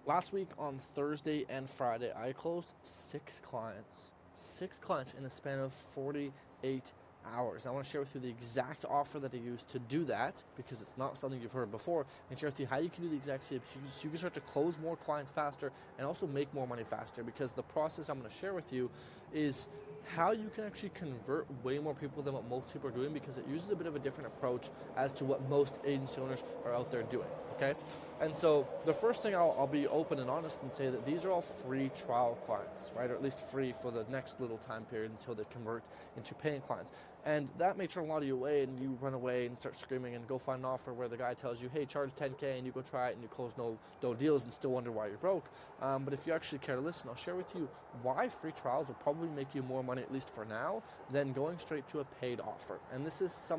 Last week on Thursday and Friday, I closed 6 clients. 6 clients in the span of 48 hours. I want to share with you the exact offer that I used to do that because it's not something you've heard before, and share with you how you can do the exact same so you can start to close more clients faster and also make more money faster, because the process I'm going to share with you is how you can actually convert way more people than what most people are doing, because it uses a bit of a different approach as to what most agency owners are out there doing. Okay, and so the first thing I'll be open and honest and say that these are all free trial clients, right, or at least free for the next little time period until they convert into paying clients. And that may turn a lot of you away, and you run away and start screaming and go find an offer where the guy tells you, hey, charge 10K, and you go try it and you close no deals and still wonder why you're broke. But if you actually care to listen, I'll share with you why free trials will probably make you more money, at least for now, than going straight to a paid offer. And this is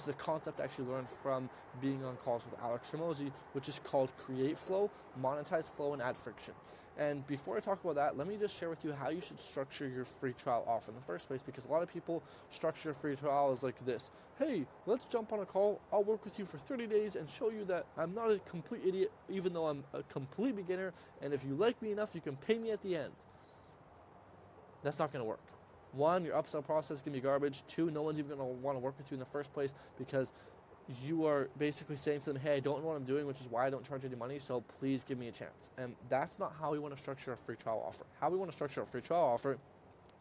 a concept I actually learned from being on calls with Alex Ramosi, which is called Create Flow, Monetize Flow, and Add Friction. And before I talk about that, let me just share with you how you should structure your free trial offer in the first place, because a lot of people structure a free trial as like this: hey, let's jump on a call, I'll work with you for 30 days and show you that I'm not a complete idiot, even though I'm a complete beginner, and if you like me enough, you can pay me at the end. That's not going to work. One, your upsell process is going to be garbage. Two, no one's even going to want to work with you in the first place, because you are basically saying to them, hey, I don't know what I'm doing, which is why I don't charge any money, so please give me a chance. And that's not how we want to structure a free trial offer. How we want to structure a free trial offer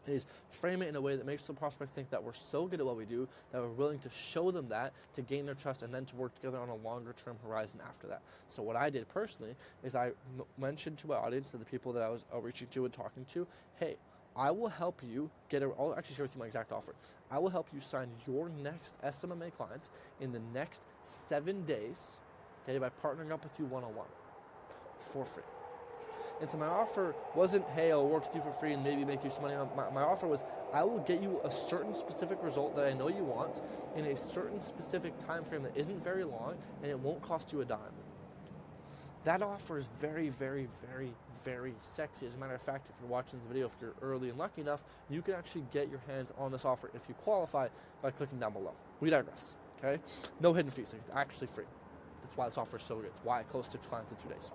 is frame it in a way that makes the prospect think that we're so good at what we do that we're willing to show them that to gain their trust, and then to work together on a longer term horizon after that. So what I did personally is I mentioned to my audience, to the people that I was outreaching to and talking to, hey, I will help you I'll actually share with you my exact offer. I will help you sign your next SMMA client in the next 7 days, okay, by partnering up with you one-on-one for free. And so my offer wasn't, hey, I'll work with you for free and maybe make you some money. My offer was, I will get you a certain specific result that I know you want in a certain specific time frame that isn't very long, and it won't cost you a dime. That offer is very, very, very, very sexy. As a matter of fact, if you're watching the video, if you're early and lucky enough, you can actually get your hands on this offer if you qualify by clicking down below. We digress, okay? No hidden fees, it's actually free. That's why this offer is so good. It's why I closed 6 clients in 2 days.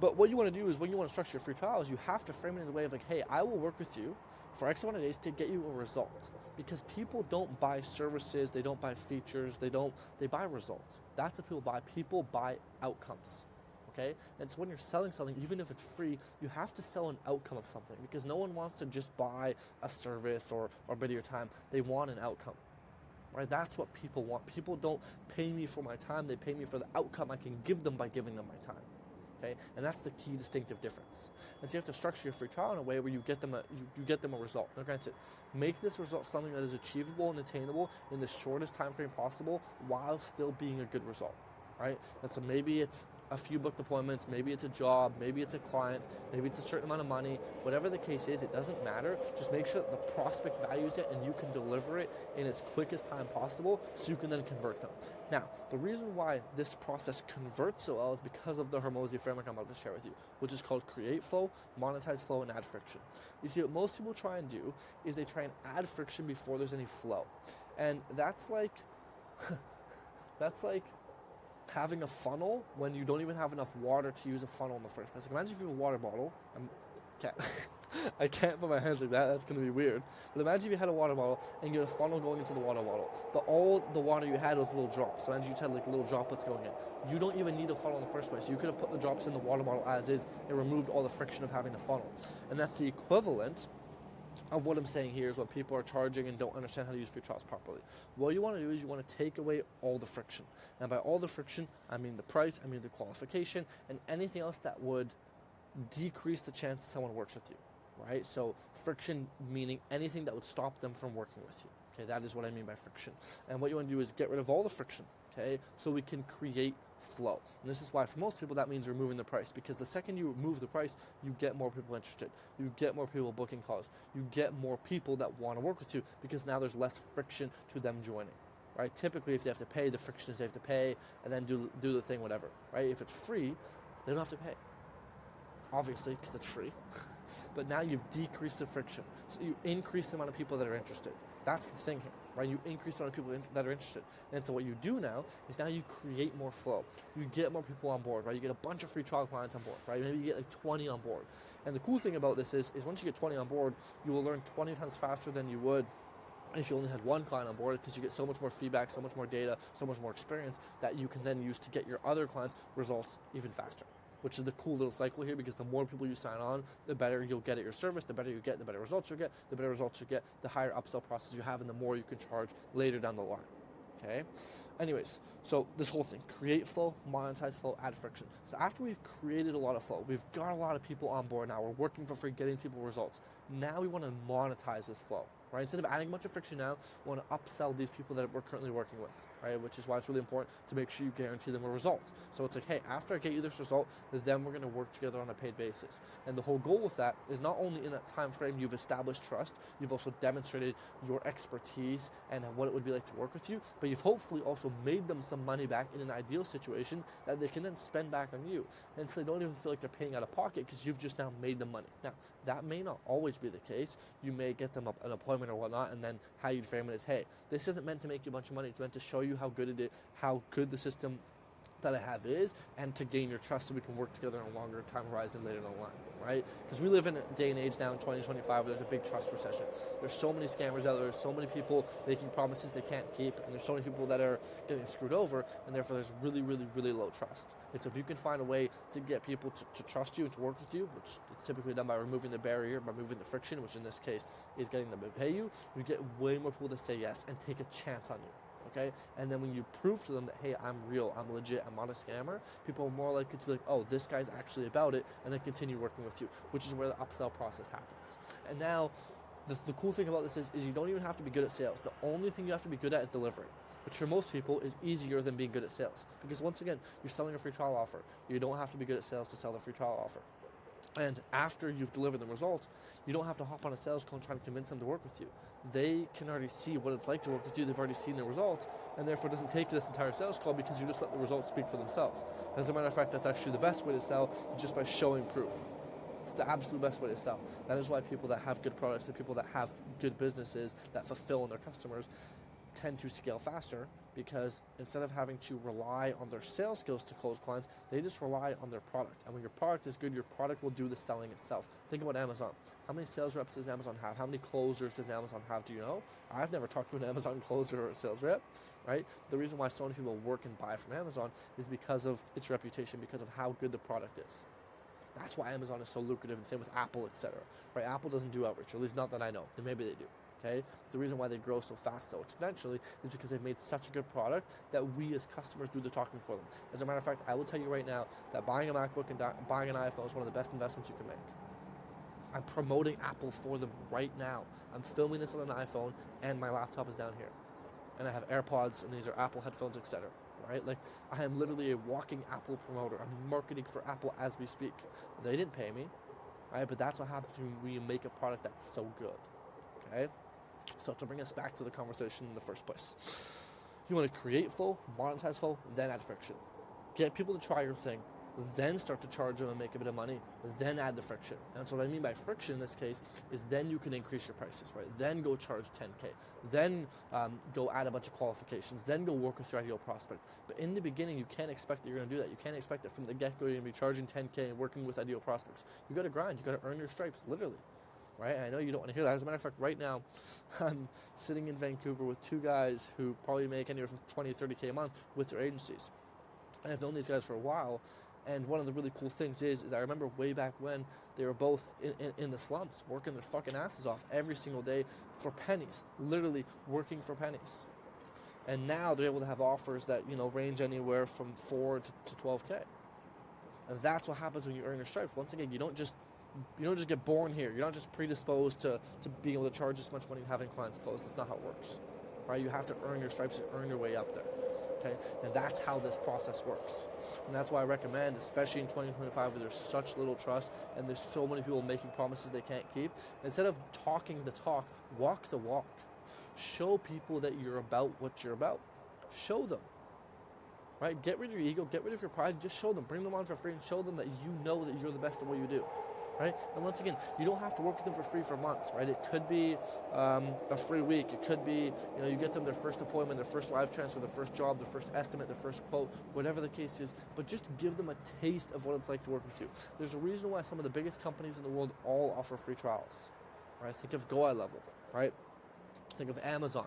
But what you want to do is, when you want to structure your free trials, you have to frame it in a way of like, hey, I will work with you for X amount of days to get you a result. Because people don't buy services, they don't buy features, they buy results. That's what people buy. People buy outcomes. Okay? And so when you're selling something, even if it's free, you have to sell an outcome of something, because no one wants to just buy a service or a bit of your time. They want an outcome. Right? That's what people want. People don't pay me for my time, they pay me for the outcome I can give them by giving them my time. Okay? And that's the key distinctive difference. And so you have to structure your free trial in a way where you get them a result. Now granted, make this result something that is achievable and attainable in the shortest time frame possible while still being a good result. Right? And so maybe it's a few book deployments, maybe it's a job, maybe it's a client, maybe it's a certain amount of money. Whatever the case is, it doesn't matter. Just make sure that the prospect values it and you can deliver it in as quick as time possible so you can then convert them. Now, the reason why this process converts so well is because of the Ramosi framework I'm about to share with you, which is called Create Flow, Monetize Flow, and Add Friction. You see, what most people try and do is they try and add friction before there's any flow. And that's like having a funnel when you don't even have enough water to use a funnel in the first place. Like, imagine if you have a water bottle. I can't put my hands like that. That's going to be weird. But imagine if you had a water bottle and you had a funnel going into the water bottle, but all the water you had was little drops. So imagine you had like little droplets going in. You don't even need a funnel in the first place. You could have put the drops in the water bottle as is and removed all the friction of having the funnel. And that's the equivalent of what I'm saying here is when people are charging and don't understand how to use free trials properly. What you want to do is you want to take away all the friction. And by all the friction, I mean the price, I mean the qualification, and anything else that would decrease the chance someone works with you, right? So friction meaning anything that would stop them from working with you. Okay, that is what I mean by friction. And what you want to do is get rid of all the friction, okay, so we can create flow. And this is why for most people that means removing the price, because the second you remove the price, you get more people interested. You get more people booking calls. You get more people that want to work with you, because now there's less friction to them joining. Right? Typically, if they have to pay, the friction is they have to pay and then do the thing, whatever. Right? If it's free, they don't have to pay. Obviously, because it's free. But now you've decreased the friction. So you increase the amount of people that are interested. That's the thing here. right? You increase the amount of people that are interested. And so what you do now is now you create more flow. You get more people on board, right? You get a bunch of free trial clients on board, right? Maybe you get like 20 on board. And the cool thing about this is once you get 20 on board, you will learn 20 times faster than you would if you only had one client on board, because you get so much more feedback, so much more data, so much more experience that you can then use to get your other clients results even faster, which is the cool little cycle here, because the more people you sign on, the better you'll get at your service, the better you get, the better results you get, the better results you get, the higher upsell process you have, and the more you can charge later down the line, okay? Anyways, so this whole thing, create flow, monetize flow, add friction. So after we've created a lot of flow, we've got a lot of people on board now, we're working for free, getting people results. Now we want to monetize this flow, right? Instead of adding a bunch of friction now, we want to upsell these people that we're currently working with, right? Which is why it's really important to make sure you guarantee them a result. So it's like, hey, after I get you this result, then we're going to work together on a paid basis. And the whole goal with that is not only in that time frame you've established trust, you've also demonstrated your expertise and what it would be like to work with you, but you've hopefully also made them some money back in an ideal situation that they can then spend back on you. And so they don't even feel like they're paying out of pocket because you've just now made them money. Now, that may not always be the case. You may get them an appointment or whatnot, and then how you'd frame it is, hey, this isn't meant to make you a bunch of money. It's meant to show you how good it is, how good the system that I have is, and to gain your trust so we can work together on a longer time horizon later down the line, right? Because we live in a day and age now in 2025 where there's a big trust recession. There's so many scammers out there, there's so many people making promises they can't keep, and there's so many people that are getting screwed over, and therefore there's really, really, really low trust. And so if you can find a way to get people to trust you and to work with you, which is typically done by removing the barrier, by removing the friction, which in this case is getting them to pay you get way more people to say yes and take a chance on you. Okay, and then when you prove to them that, hey, I'm real, I'm legit, I'm not a scammer, people are more likely to be like, oh, this guy's actually about it, and then continue working with you, which is where the upsell process happens. And now, the cool thing about this is you don't even have to be good at sales. The only thing you have to be good at is delivery, which for most people is easier than being good at sales. Because once again, you're selling a free trial offer. You don't have to be good at sales to sell the free trial offer. And after you've delivered the results, you don't have to hop on a sales call and try to convince them to work with you. They can already see what it's like to work with you. They've already seen the results, and therefore it doesn't take this entire sales call because you just let the results speak for themselves. As a matter of fact, that's actually the best way to sell, just by showing proof. It's the absolute best way to sell. That is why people that have good products, the people that have good businesses that fulfill on their customers, tend to scale faster, because instead of having to rely on their sales skills to close clients, they just rely on their product. And when your product is good, your product will do the selling itself. Think about Amazon. How many sales reps does Amazon have? How many closers does Amazon have? Do you know? I've never talked to an Amazon closer or a sales rep, right? The reason why so many people work and buy from Amazon is because of its reputation, because of how good the product is. That's why Amazon is so lucrative, and same with Apple, etc. Right? Apple doesn't do outreach, or at least not that I know. And maybe they do. Okay? The reason why they grow so fast, so exponentially, is because they've made such a good product that we as customers do the talking for them. As a matter of fact, I will tell you right now that buying a MacBook and buying an iPhone is one of the best investments you can make. I'm promoting Apple for them right now. I'm filming this on an iPhone, and my laptop is down here. And I have AirPods, and these are Apple headphones, etc. Right? Like, I am literally a walking Apple promoter. I'm marketing for Apple as we speak. They didn't pay me, right? But that's what happens when we make a product that's so good. Okay? So to bring us back to the conversation in the first place, you want to create flow, monetize flow, then add friction. Get people to try your thing, then start to charge them and make a bit of money, then add the friction. And so what I mean by friction in this case is then you can increase your prices, right? Then go charge 10K, then go add a bunch of qualifications, then go work with your ideal prospect. But in the beginning, you can't expect that you're going to do that. You can't expect that from the get-go you're going to be charging 10K and working with ideal prospects. You got to grind. You got to earn your stripes, literally. Right? And I know you don't want to hear that. As a matter of fact, right now, I'm sitting in Vancouver with two guys who probably make anywhere from 20 to 30K a month with their agencies. And I've known these guys for a while, and one of the really cool things is I remember way back when they were both in the slums, working their fucking asses off every single day for pennies, literally working for pennies. And now they're able to have offers that, range anywhere from 4 to 12K. And that's what happens when you earn your stripes. Once again, you don't just get born here. You're not just predisposed to being able to charge this much money and having clients close. That's not how it works, right? You have to earn your stripes and earn your way up there, okay? And that's how this process works. And that's why I recommend, especially in 2025 where there's such little trust and there's so many people making promises they can't keep, instead of talking the talk, walk the walk. Show people that you're about what you're about. Show them. Right? Get rid of your ego, get rid of your pride, just show them. Bring them on for free and show them that you know that you're the best at what you do. right? And once again, you don't have to work with them for free for months, right? It could be a free week. It could be, you get them their first appointment, their first live transfer, their first job, their first estimate, their first quote, whatever the case is, but just give them a taste of what it's like to work with you. There's a reason why some of the biggest companies in the world all offer free trials, right? Think of Go Level, right? Think of Amazon.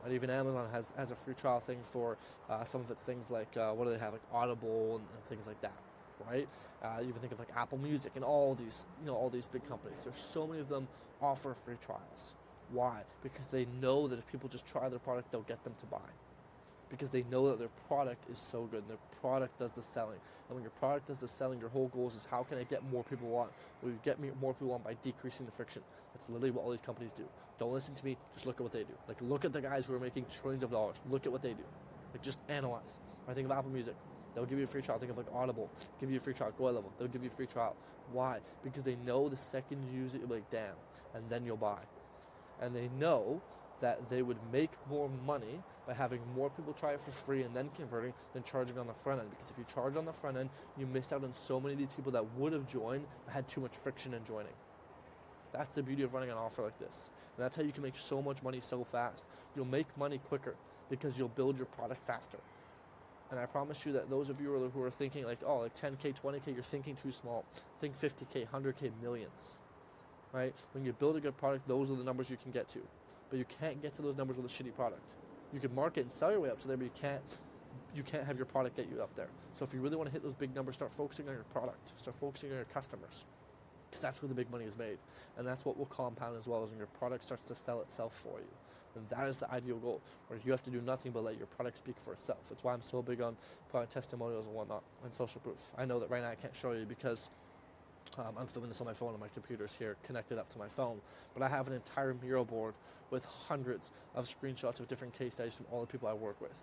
Right? Even Amazon has a free trial thing for some of its things like, what do they have, like Audible and things like that. Right? You even think of like Apple Music and all these big companies. There's so many of them offer free trials. Why? Because they know that if people just try their product, they'll get them to buy. Because they know that their product is so good and their product does the selling. And when your product does the selling, your whole goal is how can I get more people on? Well, you get more people on by decreasing the friction. That's literally what all these companies do. Don't listen to me, just look at what they do. Like, look at the guys who are making trillions of dollars. Look at what they do. Like, just analyze. I think of Apple Music. They'll give you a free trial. Think of like Audible. Give you a free trial. Go Level. They'll give you a free trial. Why? Because they know the second you use it, you'll be like, damn. And then you'll buy. And they know that they would make more money by having more people try it for free and then converting than charging on the front end. Because if you charge on the front end, you miss out on so many of these people that would have joined but had too much friction in joining. That's the beauty of running an offer like this. And that's how you can make so much money so fast. You'll make money quicker because you'll build your product faster. And I promise you that those of you who are thinking like 10K, 20K, you're thinking too small. Think 50K, 100K, millions, right? When you build a good product, those are the numbers you can get to. But you can't get to those numbers with a shitty product. You can market and sell your way up to there, but you can't have your product get you up there. So if you really want to hit those big numbers, start focusing on your product. Start focusing on your customers. Because that's where the big money is made. And that's what will compound as well, as when your product starts to sell itself for you. And that is the ideal goal, where you have to do nothing but let your product speak for itself. That's why I'm so big on product testimonials and whatnot, and social proof. I know that right now I can't show you because I'm filming this on my phone and my computer's here connected up to my phone. But I have an entire mural board with hundreds of screenshots of different case studies from all the people I work with.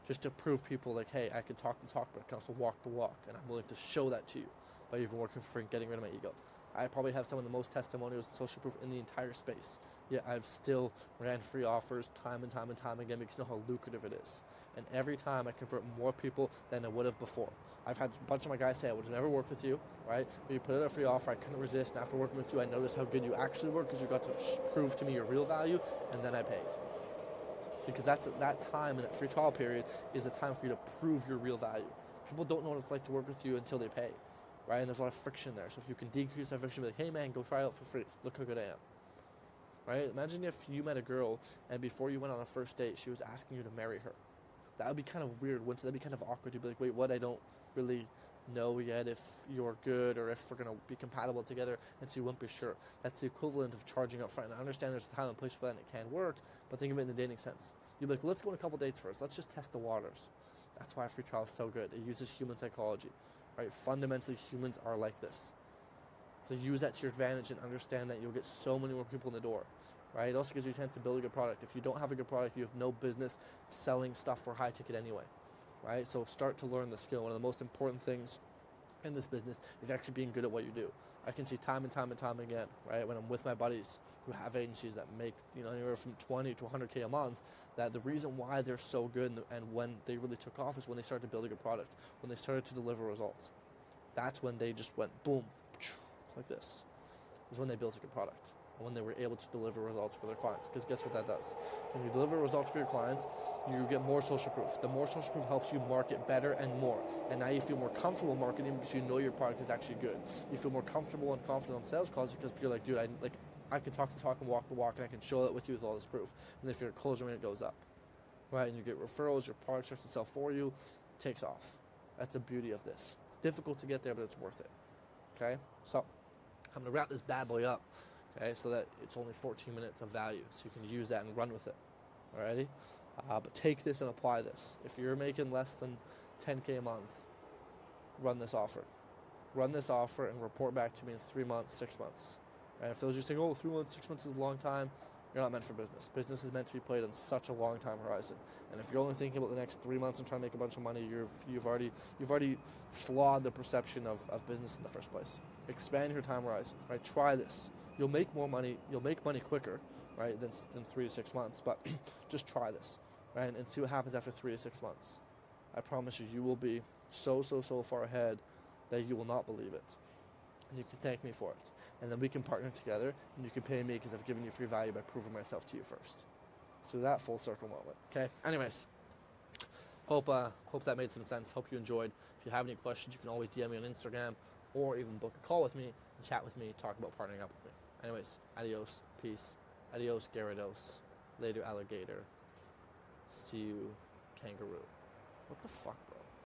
Just to prove people like, hey, I can talk the talk, but I can also walk the walk. And I'm willing to show that to you by even working for free and getting rid of my ego. I probably have some of the most testimonials and social proof in the entire space. Yet I've still ran free offers time and time and time again because I know how lucrative it is. And every time I convert more people than I would have before. I've had a bunch of my guys say I would have never worked with you, right? But you put out a free offer, I couldn't resist. And after working with you, I noticed how good you actually were because you got to prove to me your real value, and then I paid. Because that time in that free trial period is a time for you to prove your real value. People don't know what it's like to work with you until they pay. Right? And there's a lot of friction there. So if you can decrease that friction, be like, hey man, go try it out for free. Look how good I am. Right? Imagine if you met a girl and before you went on a first date, she was asking you to marry her. That would be kind of weird. Wouldn't it? That'd be kind of awkward. You'd be like, wait, what? I don't really know yet if you're good or if we're going to be compatible together. And so you won't be sure. That's the equivalent of charging up front. And I understand there's a time and place for that and it can work, but think of it in the dating sense. You'd be like, well, let's go on a couple dates first. Let's just test the waters. That's why free trial is so good. It uses human psychology. Right? Fundamentally, humans are like this. So use that to your advantage and understand that you'll get so many more people in the door. Right? It also gives you a chance to build a good product. If you don't have a good product, you have no business selling stuff for high ticket anyway. Right? So start to learn the skill. One of the most important things in this business is actually being good at what you do. I can see time and time and time again, right, when I'm with my buddies who have agencies that make anywhere from 20 to 100K a month, that the reason why they're so good and when they really took off is when they started to build a good product, when they started to deliver results. That's when they just went boom, like this, is when they built a good product. And when they were able to deliver results for their clients. Because guess what that does? When you deliver results for your clients, you get more social proof. The more social proof helps you market better and more. And now you feel more comfortable marketing because you know your product is actually good. You feel more comfortable and confident on sales calls because you're like, dude, I can talk the talk and walk the walk, and I can show that with you with all this proof. And if your closing rate goes up, right, and you get referrals, your product starts to sell for you, it takes off. That's the beauty of this. It's difficult to get there, but it's worth it. Okay? So I'm going to wrap this bad boy up. Okay, so that it's only 14 minutes of value, so you can use that and run with it. Alrighty? But take this and apply this. If you're making less than 10K a month, run this offer. Run this offer and report back to me in 3 months, 6 months. And if those are saying, 3 months, 6 months is a long time, you're not meant for business. Business is meant to be played on such a long time horizon. And if you're only thinking about the next 3 months and trying to make a bunch of money, you've already flawed the perception of business in the first place. Expand your time horizon. Right? Try this. You'll make more money. You'll make money quicker, right, than 3 to 6 months. But just try this, right, and see what happens after 3 to 6 months. I promise you, you will be so far ahead that you will not believe it. and you can thank me for it. And then we can partner together, and you can pay me because I've given you free value by proving myself to you first. So that full circle moment. Okay. Anyways, hope that made some sense. Hope you enjoyed. If you have any questions, you can always DM me on Instagram, or even book a call with me and chat with me, talk about partnering up with me. Anyways, adios, peace, adios, Gyarados, later, alligator. See you, kangaroo. What the fuck, bro?